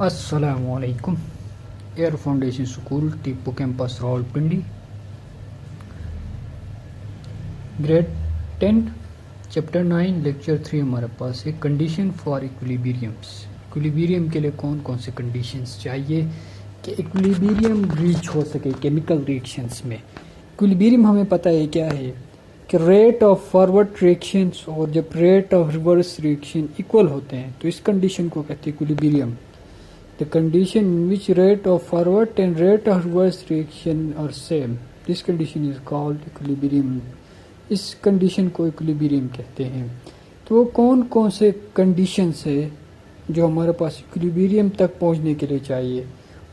अस्सलामुअलैकुम। Air foundation school Tipu campus Rawalpindi, grade 10 chapter 9 lecture 3 हमारे पास है। Condition for equilibriums. इक्विलिब्रियम के लिए कौन कौन से कंडीशंस चाहिए कि इक्विलिब्रियम रीच हो सके केमिकल रिएक्शंस में। इक्विलिब्रियम हमें पता है क्या है कि रेट ऑफ फॉरवर्ड रिएक्शंस और जब rate of reverse reaction equal होते हैं तो इस कंडीशन को कहते हैं equilibrium. The condition in which rate of forward and rate of reverse reaction are same, this condition is called equilibrium. इस कंडीशन को इक्विलिब्रियम कहते हैं। तो वो कौन कौन से कंडीशंस है जो हमारे पास इक्विलिब्रियम तक पहुंचने के लिए चाहिए,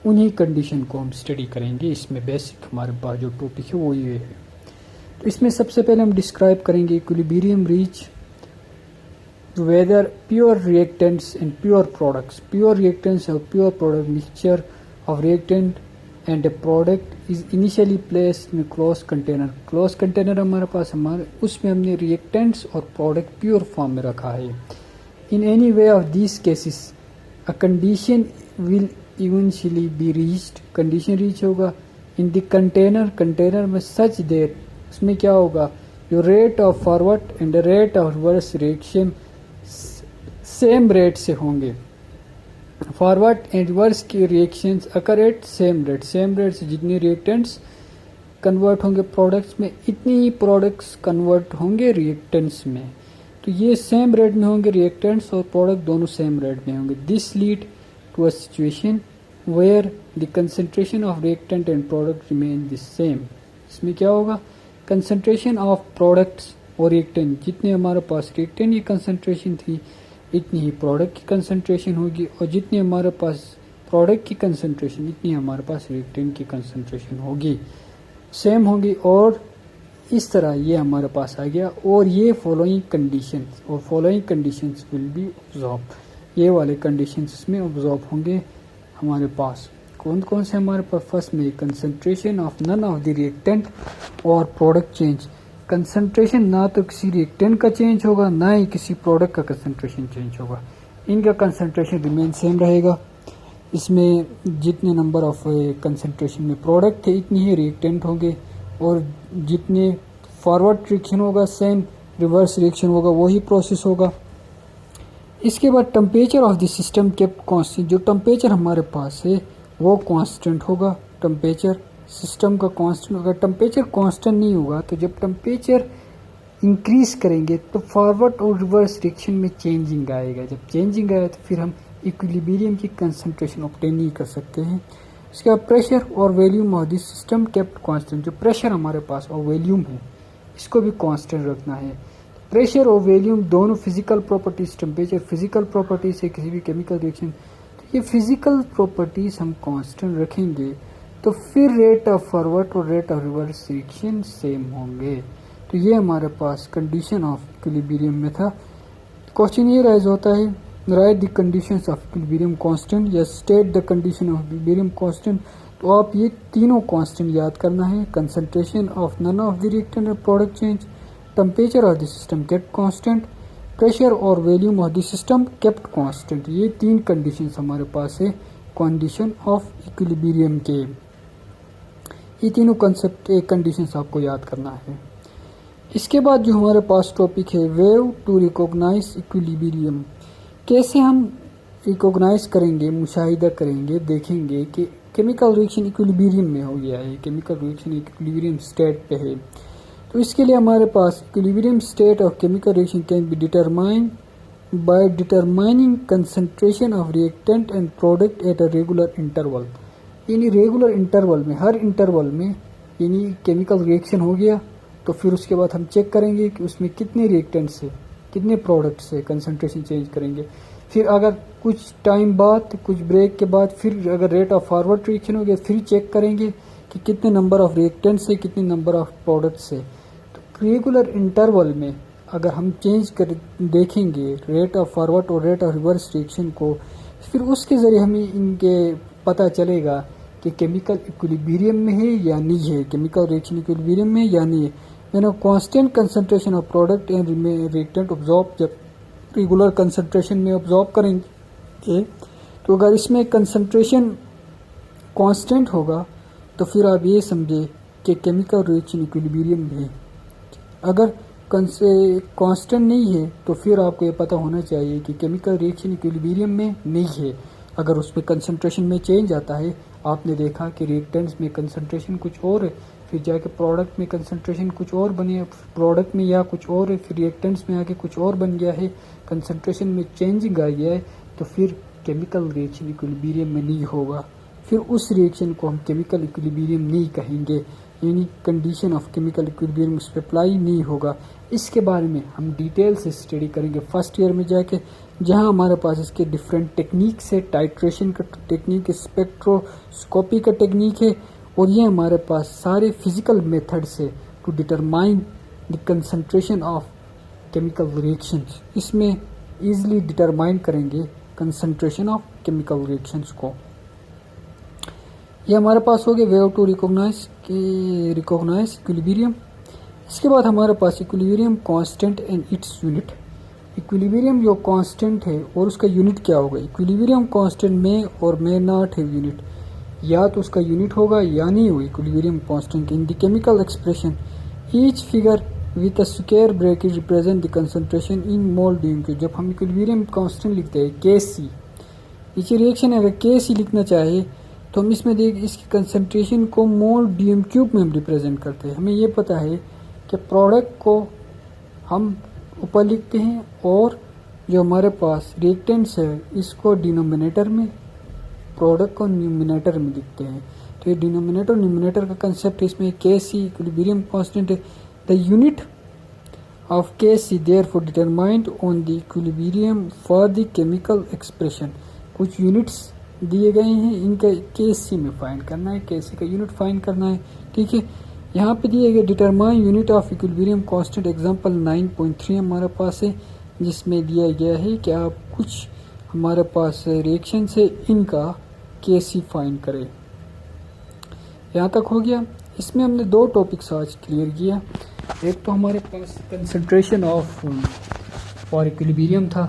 उन्हीं कंडीशन को हम स्टडी करेंगे। इसमें बेसिक हमारे पास जो टॉपिक है वो ये है। तो इसमें सबसे पहले हम डिस्क्राइब करेंगे equilibrium reach whether pure reactants and pure products, pure reactants or pure product mixture of reactant and a product is initially placed in a closed container. Closed container हमारे पास उसमें हमने reactants और product pure form में रखा है। In any way of these cases, a condition will eventually be reached. Condition reach होगा in the container में such that उसमें क्या होगा, जो rate of forward and the rate of reverse reaction same rate से होंगे। फॉरवर्ड एंड रिवर्स की reactions occur at same rate. Same rate से जितने रिएक्टेंट्स कन्वर्ट होंगे प्रोडक्ट्स में, इतनी ही प्रोडक्ट्स कन्वर्ट होंगे रिएक्टेंट्स में। तो ये सेम रेट में होंगे रिएक्टेंट्स और प्रोडक्ट दोनों सेम रेट में होंगे। This lead to a situation where the concentration of reactant and product remain the same. इसमें क्या होगा, कंसंट्रेशन ऑफ प्रोडक्ट्स और रिएक्टेंट, जितने हमारे पास रिएक्टेंट की कंसंट्रेशन थी इतनी ही प्रोडक्ट की कंसंट्रेशन होगी, और जितनी हमारे पास प्रोडक्ट की कंसंट्रेशन इतनी हमारे पास रिएक्टेंट की कंसंट्रेशन होगी, सेम होगी। और इस तरह ये हमारे पास आ गया। और ये following conditions will be observe, ये वाले कंडीशंस इसमें ऑब्जर्व होंगे हमारे पास। कौन कौन से हमारे पास, फर्स्ट में concentration of none of the reactant और प्रोडक्ट चेंज। कंसंट्रेशन ना तो किसी रिएक्टेंट का चेंज होगा ना ही किसी प्रोडक्ट का कंसंट्रेशन चेंज होगा, इनका कंसंट्रेशन रिमेन सेम रहेगा। इसमें जितने नंबर ऑफ कंसंट्रेशन में प्रोडक्ट थे इतनी ही रिएक्टेंट होंगे, और जितने फॉरवर्ड रिएक्शन होगा सेम, रिवर्स रिएक्शन होगा वही प्रोसेस होगा। इसके बाद temperature of the system kept constant. जो टेम्परेचर हमारे पास है वो कांस्टेंट होगा। टेम्परेचर सिस्टम का कांस्टेंट होगा। टेम्परेचर कांस्टेंट नहीं होगा तो जब टेम्परेचर इंक्रीज करेंगे तो फॉरवर्ड और रिवर्स रिएक्शन में चेंजिंग आएगा। जब चेंजिंग आए तो फिर हम इक्विलिब्रियम की कंसंट्रेशन ऑब्टेन नहीं कर सकते हैं। इसके बाद प्रेशर और volume of the system kept constant. जो प्रेशर हमारे पास और वॉल्यूम है इसको भी कांस्टेंट रखना है। प्रेशर और वॉल्यूम दोनों physical properties, temperature physical properties है किसी भी केमिकल रिएक्शन, तो ये फिजिकल प्रॉपर्टीज हम कांस्टेंट रखेंगे तो फिर रेट ऑफ फॉरवर्ड और rate of reverse reaction same होंगे। तो ये हमारे पास कंडीशन ऑफ इक्विलिब्रियम में था। क्वेश्चन ये राइज होता है, right the conditions of equilibrium constant या state the condition of equilibrium constant. तो आप ये तीनों कांस्टेंट याद करना है, concentration of none of the reactant और product change, temperature of the system kept constant, pressure और volume of the system kept constant. ये तीन कंडीशंस हमारे पास है कंडीशन ऑफ इक्विलिब्रियम के। ये तीनों कंसेप्ट कंडीशंस आपको याद करना है। इसके बाद जो हमारे पास टॉपिक है, वेव टू रिकॉग्नाइज इक्विलिब्रियम। कैसे हम रिकॉग्नाइज करेंगे, मुशाहिदा करेंगे, देखेंगे कि केमिकल रिएक्शन इक्विलिब्रियम में हो गया है, केमिकल रिएक्शन इक्विलिब्रियम स्टेट पे है। तो इसके लिए हमारे पास equilibrium state of chemical reaction can be determined by determining concentration of reactant and product at a regular interval. यानी रेगुलर इंटरवल में, हर इंटरवल में यानी केमिकल रिएक्शन हो गया तो फिर उसके बाद हम चेक करेंगे कि उसमें कितने रिएक्टेंट से कितने प्रोडक्ट से कंसंट्रेशन चेंज करेंगे। फिर अगर कुछ टाइम बाद, कुछ ब्रेक के बाद फिर अगर रेट ऑफ फॉरवर्ड रिएक्शन हो गया फिर चेक करेंगे कि कितने नंबर ऑफ रिएक्टेंट से कितने नंबर ऑफ प्रोडक्ट से। तो रेगुलर इंटरवल में अगर हम चेंज कर देखेंगे रेट ऑफ फॉरवर्ड और रेट ऑफ रिवर्स रिएक्शन को, फिर उसके ज़रिए हमें इनके पता चलेगा कि केमिकल इक्विलिब्रियम में है या नहीं है, केमिकल रिएक्शन इक्विलिब्रियम में या नहीं है। यानी constant concentration of product and reactant absorb, जब रेगुलर कंसंट्रेशन में ऑब्जॉर्ब करेंगे तो अगर इसमें कंसंट्रेशन कांस्टेंट होगा तो फिर आप ये समझे कि केमिकल रिएक्शन इक्विलिब्रियम में है। अगर कांस्टेंट नहीं है तो फिर आपको ये पता होना चाहिए कि केमिकल रिएक्शन इक्विलिब्रियम में नहीं है। अगर उसमें कंसंट्रेशन में चेंज आता है, आपने देखा कि रिएक्टेंट्स में कंसंट्रेशन कुछ और है, फिर जाके प्रोडक्ट में कंसंट्रेशन कुछ और बने, प्रोडक्ट में या कुछ और है, फिर रिएक्टेंट्स में आके कुछ और बन गया है, कंसंट्रेशन में चेंजिंग आ गया है, तो फिर केमिकल रिएक्शन इक्विलिब्रियम में नहीं होगा। फिर उस रिएक्शन को हम केमिकल इक्विलिब्रियम नहीं कहेंगे, यानी कंडीशन ऑफ केमिकल इक्विलिब्रियम उस पर अप्लाई नहीं होगा। इसके बारे में हम डिटेल से स्टडी करेंगे फर्स्ट ईयर में जाके, जहां हमारे पास इसके डिफरेंट टेक्निक है, टाइट्रेशन का टेक्निक, स्पेक्ट्रोस्कोपी का टेक्निक है, और ये हमारे पास सारे फिजिकल मेथड्स है to determine the concentration of chemical reactions. इसमें इजीली डिटरमाइन करेंगे कंसंट्रेशन ऑफ केमिकल रिएक्शंस को। ये हमारे पास हो गया वे टू रिकॉग्नाइज इक्विलिब्रियम। इसके बाद हमारे पास equilibrium constant and its unit. Equilibrium जो कांस्टेंट है और उसका यूनिट क्या होगा। इक्विलिब्रियम कांस्टेंट में और में नॉट है यूनिट, या तो उसका यूनिट होगा या नहीं होगा equilibrium constant. In the chemical expression each figure with a square bracket represent the concentration in mole D. जब हम इक्विलिब्रियम कांस्टेंट लिखते हैं Kc, नीचे रिएक्शन अगर Kc लिखना चाहे तो हम इसमें देख इसकी कंसंट्रेशन को मोल dm³ में हम रिप्रेजेंट करते हैं। हमें ये पता है कि प्रोडक्ट को हम ऊपर लिखते हैं और जो हमारे पास रिएक्टेंट्स है इसको डिनोमिनेटर में, प्रोडक्ट को न्यूमिनेटर में लिखते हैं। तो ये डिनोमिनेटर न्यूमिनेटर का कंसेप्ट है। इसमें Kc इक्विलिब्रियम कांस्टेंट है। The unit of Kc therefore determined on the equilibrium for the chemical expression. कुछ यूनिट्स दिए गए हैं, इनका Kc में फाइंड करना है, Kc का यूनिट फाइंड करना है। ठीक है, यहाँ पे दिए गए determine unit of equilibrium constant example 9.3 हमारे पास है, जिसमें दिया गया है कि आप कुछ हमारे पास रिएक्शन से इनका Kc फाइंड करें। यहाँ तक हो गया। इसमें हमने दो टॉपिक्स आज क्लियर किया। एक तो हमारे पास कंसंट्रेशन ऑफ फॉर इक्विलिब्रियम था,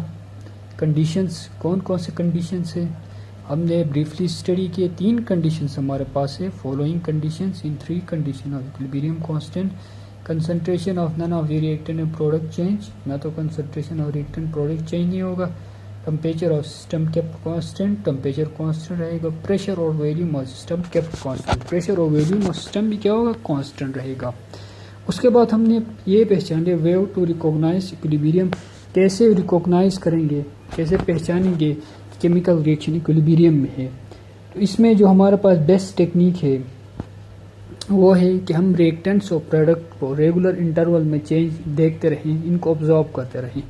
कंडीशंस कौन कौन से कंडीशंस है हमने ब्रीफली स्टडी किए। 3 कंडीशंस हमारे पास है, following conditions in 3 condition of equilibrium constant. Concentration of none of the reactant and product change, ना तो concentration of reactant product change नहीं होगा। Temperature of system kept constant, temperature constant रहेगा। Pressure और volume of system kept constant, pressure और volume of system भी क्या होगा, कांस्टेंट रहेगा। उसके बाद हमने ये पहचान लिया वे टू रिकॉग्नाइज इक्विलिब्रियम। कैसे रिकॉग्नाइज करेंगे, कैसे पहचानेंगे केमिकल रिएक्शन इक्विलिब्रियम में है। तो इसमें जो हमारे पास बेस्ट टेक्निक है वो है कि हम रिएक्टेंट्स और प्रोडक्ट को रेगुलर इंटरवल में चेंज देखते रहें, इनको ऑब्जर्व करते रहें।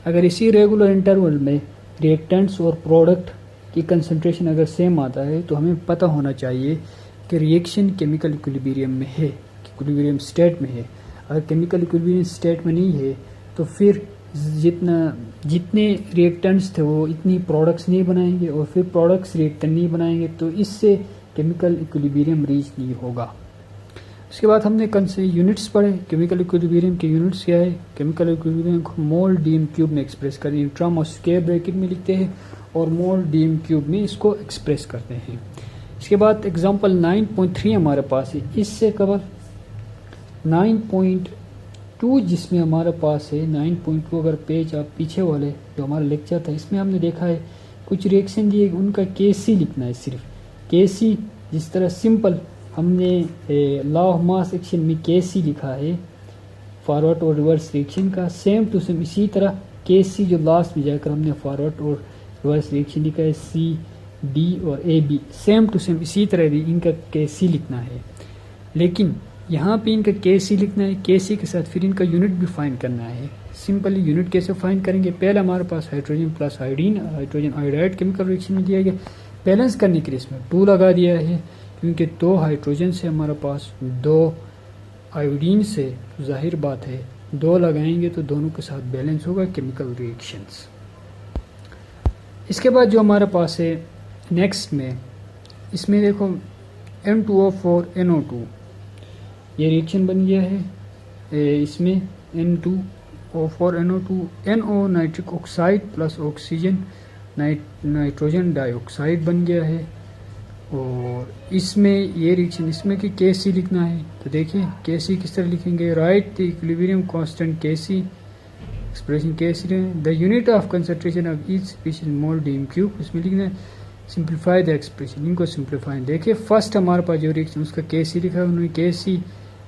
अगर इसी रेगुलर इंटरवल में रिएक्टेंट्स और प्रोडक्ट की कंसंट्रेशन अगर सेम आता है तो हमें पता होना चाहिए कि रिएक्शन केमिकल इक्विलिब्रियम में है, इक्विलिब्रियम स्टेट में है। अगर केमिकल इक्विलिब्रियम स्टेट में नहीं है तो फिर जितने रिएक्टेंट्स थे वो इतनी प्रोडक्ट्स नहीं बनाएंगे, और फिर प्रोडक्ट्स रिएक्टेंट नहीं बनाएंगे, तो इससे केमिकल इक्विलिब्रियम रीच नहीं होगा। उसके बाद हमने कौन से यूनिट्स पढ़े, केमिकल इक्विलिब्रियम के यूनिट्स क्या है। केमिकल इक्विलिब्रियम को मोल dm³ में एक्सप्रेस करें, टर्म और स्क्वायर ब्रैकेट में लिखते हैं और मोल dm³ में इसको एक्सप्रेस करते हैं। इसके बाद एग्जांपल 9.3 हमारे पास है, इससे कवर 9.2 जिसमें हमारे पास है 9.2। अगर पेज आप पीछे वाले जो हमारा लेक्चर था इसमें हमने देखा है कुछ रिएक्शन दिए, उनका Kc लिखना है सिर्फ। Kc जिस तरह सिंपल हमने लॉ ऑफ मास एक्शन में Kc लिखा है फॉरवर्ड और रिवर्स रिएक्शन का, सेम टू सेम इसी तरह Kc जो लास्ट में जाकर हमने फॉरवर्ड और रिवर्स रिएक्शन लिखा है C, D और AB, सेम टू सेम इसी तरह भी इनका Kc लिखना है। लेकिन यहाँ पे इनका Kc लिखना है, Kc के साथ फिर इनका यूनिट भी फाइंड करना है। सिंपली यूनिट कैसे फाइंड करेंगे, पहले हमारे पास hydrogen plus iodine, hydrogen iodide chemical reaction में दिया गया। बैलेंस करने के लिए इसमें 2 लगा दिया है, क्योंकि 2 हाइड्रोजन से हमारे पास 2 आयोडीन से, जाहिर बात है 2 लगाएंगे तो दोनों के साथ बैलेंस होगा केमिकल रिएक्शंस। इसके बाद जो हमारे पास है नेक्स्ट में, इसमें देखो N2O4 NO2 ये रिएक्शन बन गया है। इसमें N2O4 NO2 NO nitric oxide plus oxygen nitrogen dioxide बन गया है। और इसमें ये रिएक्शन इसमें कि Kc लिखना है, तो देखिए Kc किस तरह लिखेंगे, right the equilibrium constant Kc, expression Kc the unit of concentration of each species mole DM cube, इसमें लिखना है सिंप्लीफाई द एक्सप्रेशन, इनको सिंप्लीफाई। देखिए फर्स्ट हमारे पास जो रिएक्शन उसका Kc लिखा है उन्होंने Kc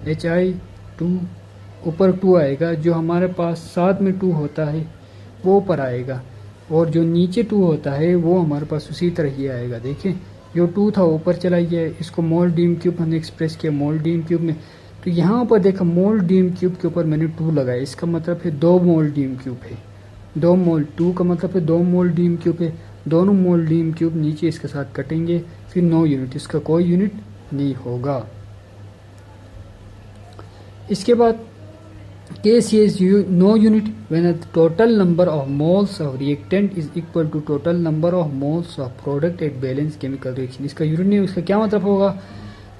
Hi2, ऊपर 2 आएगा, जो हमारे पास साथ में 2 होता है वो ऊपर आएगा, और जो नीचे 2 होता है वो हमारे पास उसी तरह ही आएगा। देखिए जो 2 था ऊपर चला गया, इसको मोल डीएम क्यूब हमने एक्सप्रेस किया मोल डीएम क्यूब में, तो यहाँ पर देखा मोल डीएम क्यूब के ऊपर मैंने 2 लगाया, इसका मतलब है 2 मोल डीएम क्यूब है, 2 मोल, 2 का मतलब है 2 मोल डीएम क्यूब है, दोनों मोल डीएम क्यूब नीचे इसके साथ कटेंगे, फिर नो यूनिट, इसका कोई यूनिट नहीं होगा। इसके बाद Kc is no unit when the total number of moles of reactant is equal to total number of moles of product at balanced chemical reaction। इसका यूनिट नहीं, इसका क्या मतलब होगा,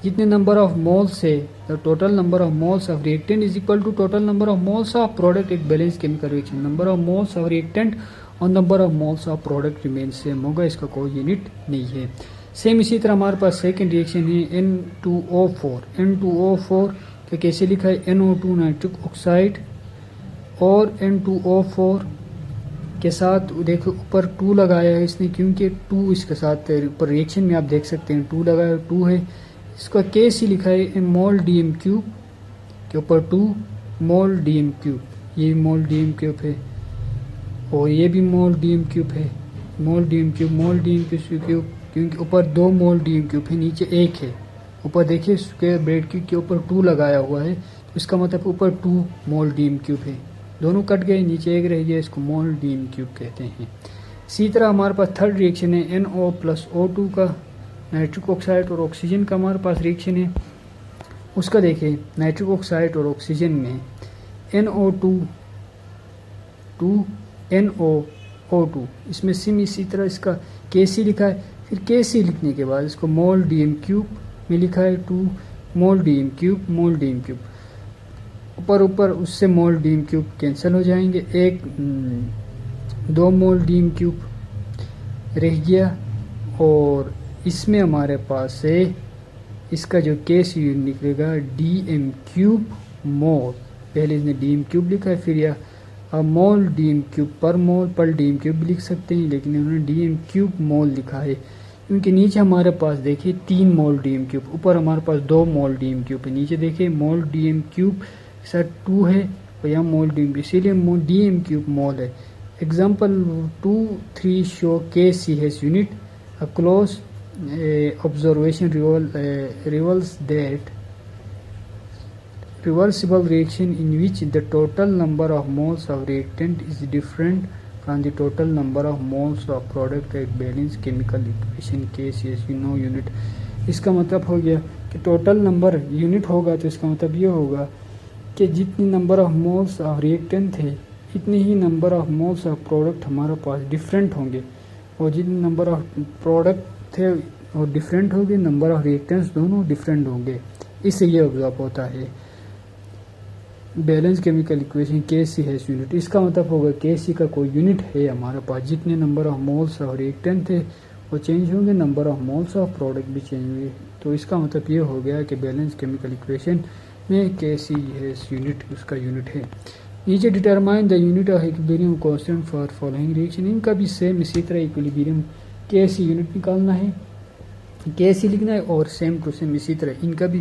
जितने नंबर ऑफ मोल्स है the total number of moles of reactant is equal to total number of moles of product at balance chemical reaction, number of moles of reactant और number of moles of product remain same होगा, इसका कोई unit नहीं है। Same इसी तरह हमारे पास second reaction है N2O4, N2O4 का कैसे लिखा है NO2 नाइट्रिक ऑक्साइड और N2O4 के साथ देखो ऊपर 2 लगाया है इसने, क्योंकि 2 इसके साथ ऊपर रिएक्शन में आप देख सकते हैं 2 लगाया, 2 है, इसका Kc लिखा है मोल डीएम क्यूब के ऊपर 2 मोल डीएम क्यूब, ये मोल डीएम क्यूब है और ये भी मोल डीएम क्यूब है, मोल डीएम क्यूब, मोल डीएम क्यूब, क्योंकि ऊपर 2 मोल डीएम क्यूब है, नीचे 1 है, ऊपर देखिए स्क्वायर ब्रैकेट के ऊपर 2 लगाया हुआ है, तो इसका मतलब ऊपर 2 मोल डीएम क्यूब है, दोनों कट गए, नीचे 1 रह गया, इसको मोल डीएम क्यूब कहते हैं। इसी तरह हमारे पास थर्ड रिएक्शन है NO+O2 का नाइट्रिक ऑक्साइड और ऑक्सीजन का हमारे पास रिएक्शन है, उसका देखें नाइट्रिक ऑक्साइड और ऑक्सीजन में NO2, इसमें सिम इसी तरह इसका Kc लिखा है, फिर Kc लिखने के बाद इसको मोल डीएम क्यूब में लिखा है 2 मोल डीएम क्यूब, मोल डीएम क्यूब, ऊपर उससे मोल डीएम क्यूब कैंसिल हो जाएंगे, 2 मोल डीएम क्यूब रह गया, और इसमें हमारे पास से इसका जो Kc निकलेगा डीएम क्यूब मोल, पहले इसने डीएम क्यूब लिखा है, फिर यह मोल डीएम क्यूब पर मोल पर डीएम क्यूब भी लिख सकते हैं, लेकिन उन्होंने डीएम क्यूब मोल लिखा है क्योंकि नीचे हमारे पास देखिए 3 मोल डीएम क्यूब, ऊपर हमारे पास 2 मोल डीएम क्यूब है, नीचे देखिए मोल डीएम क्यूब सर 2 है और यहाँ मोल डीएम, इसीलिए डीएम क्यूब मोल है। Example 2-3 show Kc has unit, a close observation reveals that reversible reaction in which the total number of moles of reactant is different from the total number of moles of product at balanced chemical equation Kc no unit। इसका मतलब हो गया कि total number unit होगा, तो इसका मतलब ये होगा कि जितनी number of moles of reactant थे इतनी ही number of moles of product हमारे पास डिफरेंट होंगे, और जितने नंबर ऑफ प्रोडक्ट थे वो डिफरेंट होंगे, नंबर ऑफ रिएक्टेंट्स दोनों डिफरेंट होंगे, इससे ये ऑब्जर्व होता है balance chemical equation Kc has unit. इसका मतलब होगा Kc का कोई यूनिट है हमारे पास, जितने number of moles of reactant थे वो चेंज होंगे, number of moles of product भी चेंज होंगे, तो इसका मतलब ये हो गया कि बैलेंस केमिकल इक्वेशन में Kc हैज यूनिट उसका यूनिट है। नीचे determine the unit of equilibrium constant for following reaction, इनका भी सेम इसी तरह इक्विलिब्रियम Kc यूनिट निकालना है, Kc लिखना है, और सेम टू सेम इसी तरह इनका भी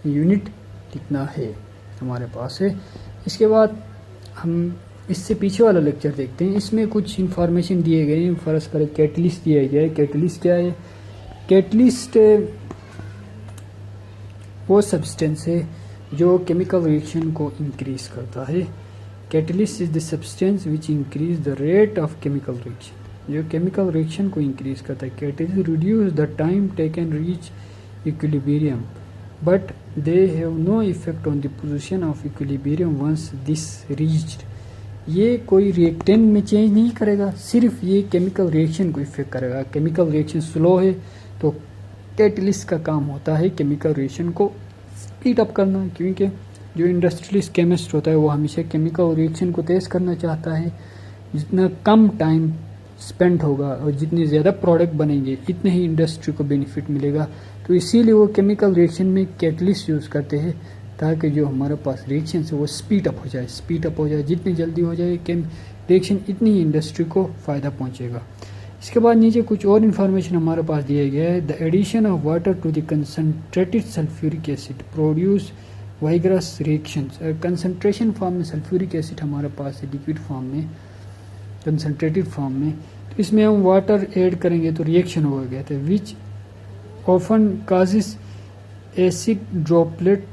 यूनिट लिखना है हमारे पास है। इसके बाद हम इससे पीछे वाला लेक्चर देखते हैं, इसमें कुछ इन्फॉर्मेशन दिए गए हैं। फर्ज करें कैटलिस्ट दिया गया है, कैटलिस्ट क्या है, कैटलिस्ट वो सब्सटेंस है जो केमिकल रिएक्शन को इंक्रीज करता है। Catalyst is the substance which increase the rate of chemical reaction, जो केमिकल रिएक्शन को इंक्रीज करता है। Catalyst reduce the time taken reach equilibrium but they have no effect on the position of equilibrium once this reached। ये कोई reactant में change नहीं करेगा, सिर्फ ये केमिकल रिएक्शन को इफेक्ट करेगा। केमिकल रिएक्शन स्लो है तो कैटलिस्ट का काम होता है केमिकल रिएक्शन को स्पीड अप करना, क्योंकि जो इंडस्ट्रियलिस्ट केमिस्ट होता है वो हमेशा केमिकल रिएक्शन को तेज करना चाहता है, जितना कम टाइम स्पेंड होगा और जितने ज़्यादा प्रोडक्ट बनेंगे इतने ही इंडस्ट्री को बेनिफिट मिलेगा। तो इसीलिए वो केमिकल रिएक्शन में कैटलिस्ट यूज़ करते हैं ताकि जो हमारे पास रिएक्शन है वो स्पीड अप हो जाए। जितनी जल्दी हो जाए रिएक्शन इतनी ही इंडस्ट्री को फ़ायदा पहुँचेगा। इसके बाद नीचे कुछ और इन्फॉर्मेशन हमारे पास दिया गया है। The addition of water to the concentrated sulphuric acid produce vigorous reactions. Concentration form में सल्फ्यूरिक एसिड हमारे पास है, लिक्विड फॉर्म में, कंसनट्रेटेड फॉर्म में, तो इसमें हम वाटर ऐड करेंगे तो रिएक्शन हो गया था which often causes acid droplet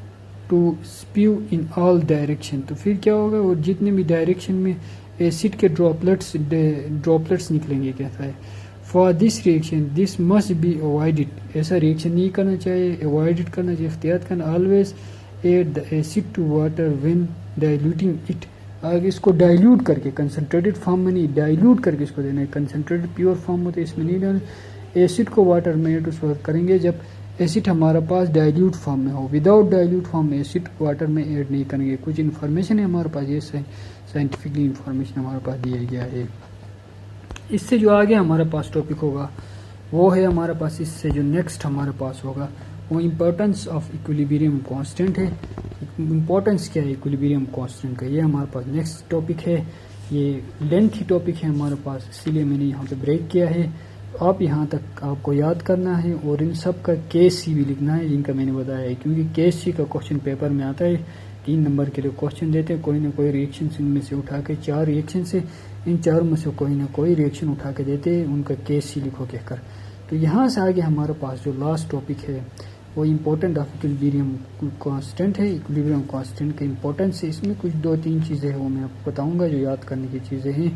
to spew in all direction. तो फिर क्या होगा, वो जितने भी डायरेक्शन में एसिड के ड्रॉपलेट्स निकलेंगे कहता है। For this reaction this must be avoided, ऐसा रिएक्शन नहीं करना चाहिए, अवॉइडेड करना चाहिए, एहतियात करना। Always add the acid to water when diluting it. आगे इसको डाइल्यूट करके, कंसनट्रेटेड फॉर्म में नहीं, डाइल्यूट करके इसको देना है। कंसनट्रेटेड प्योर फॉर्म होता है इसमें नहीं डालना। एसिड को वाटर में ऐड करेंगे जब एसिड हमारे पास डाइल्यूट फॉर्म में हो। विदाउट डाइल्यूट फॉर्म में एसिड वाटर में ऐड नहीं करेंगे। कुछ इन्फॉर्मेशन है हमारे पास, ये साइंटिफिकली इन्फॉर्मेशन हमारे पास दिया गया है। इससे जो आगे हमारे पास टॉपिक होगा वो है हमारे पास, इससे जो नेक्स्ट हमारे पास होगा वो इम्पोर्टेंस ऑफ इक्विलिब्रियम कांस्टेंट है। इम्पोर्टेंस क्या है इक्विलिब्रियम कांस्टेंट का, ये हमारे पास नेक्स्ट टॉपिक है। ये लेंथी टॉपिक है हमारे पास, इसीलिए मैंने यहाँ पे ब्रेक किया है। आप यहाँ तक आपको याद करना है और इन सब का KC भी लिखना है जिनका मैंने बताया है, क्योंकि KC का क्वेश्चन पेपर में आता है। 3 नंबर के लिए क्वेश्चन देते हैं, कोई ना कोई रिएक्शन इनमें से उठा के, 4 रिएक्शन से इन चारों में से कोई ना कोई रिएक्शन उठा के देते हैं, उनका KC लिखो कहकर। तो यहाँ से आगे हमारे पास जो लास्ट टॉपिक है वो इम्पोर्टेंट ऑफ इक्विलिब्रियम कांस्टेंट है। इक्विलिब्रियम कांस्टेंट का इम्पोर्टेंस है, इसमें कुछ 2-3 चीज़ें हैं वो मैं आपको बताऊंगा जो याद करने की चीज़ें हैं।